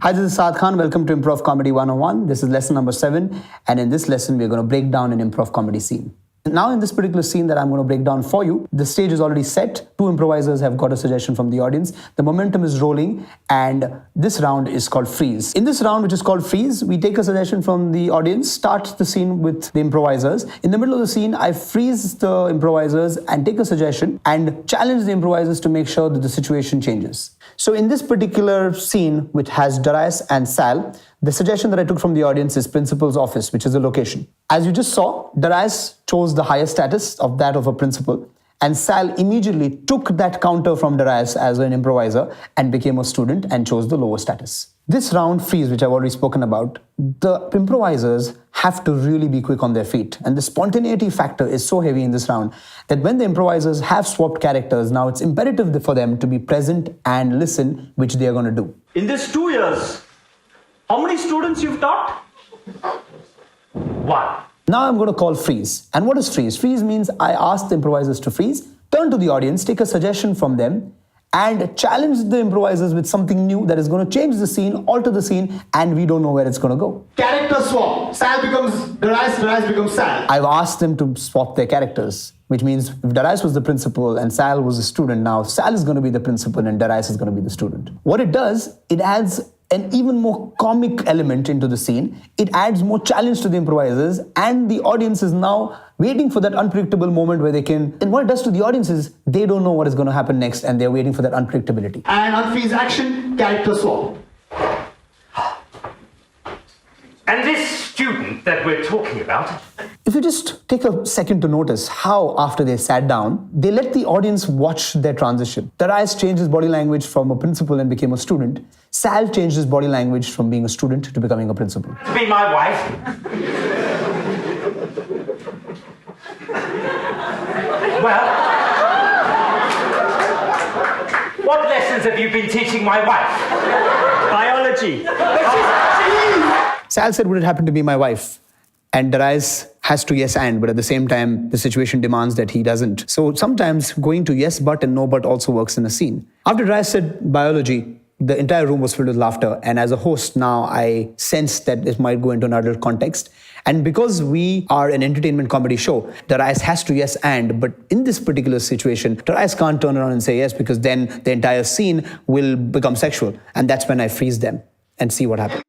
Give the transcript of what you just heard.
Hi, this is Saad Khan. Welcome to Improv Comedy 101. This is lesson number 7. And in this lesson, we're going to break down an improv comedy scene. Now, in this particular scene that I'm going to break down for you, the stage is already set. Two improvisers have got a suggestion from the audience. The momentum is rolling, and this round is called freeze. In this round, which is called freeze, we take a suggestion from the audience, start the scene with the improvisers. In the middle of the scene, I freeze the improvisers and take a suggestion and challenge the improvisers to make sure that the situation changes. So in this particular scene, which has Darius and Sal, the suggestion that I took from the audience is principal's office, which is a location. As you just saw, Darius chose the higher status of that of a principal, and Sal immediately took that counter from Darius as an improviser and became a student and chose the lower status. This round freeze, which I've already spoken about, the improvisers have to really be quick on their feet. And the spontaneity factor is so heavy in this round that when the improvisers have swapped characters, now it's imperative for them to be present and listen, which they are going to do. In this 2 years, how many students you've taught? 1. Now I'm going to call freeze. And what is freeze? Freeze means I ask the improvisers to freeze, turn to the audience, take a suggestion from them, and challenge the improvisers with something new that is going to change the scene, alter the scene, and we don't know where it's going to go. Character swap. Sal becomes Darius, Darius becomes Sal. I've asked them to swap their characters, which means if Darius was the principal and Sal was a student, now Sal is going to be the principal and Darius is going to be the student. What it does, it adds an even more comic element into the scene. It adds more challenge to the improvisers, and the audience is now waiting for that unpredictable moment where they can, and what it does to the audience is they don't know what is going to happen next and they're waiting for that unpredictability. And on freeze action, character swap. And this student that we're talking about? If you just take a second to notice how after they sat down, they let the audience watch their transition. Darius changed his body language from a principal and became a student. Sal changed his body language from being a student to becoming a principal. To be my wife? Well, what lessons have you been teaching my wife? Biology. Sal said, would it happen to be my wife? And Darius has to yes and, but at the same time, the situation demands that he doesn't. So sometimes going to yes but and no but also works in a scene. After Darius said biology, the entire room was filled with laughter. And as a host now, I sensed that it might go into an adult context. And because we are an entertainment comedy show, Darius has to yes and, but in this particular situation, Darius can't turn around and say yes because then the entire scene will become sexual. And that's when I freeze them and see what happens.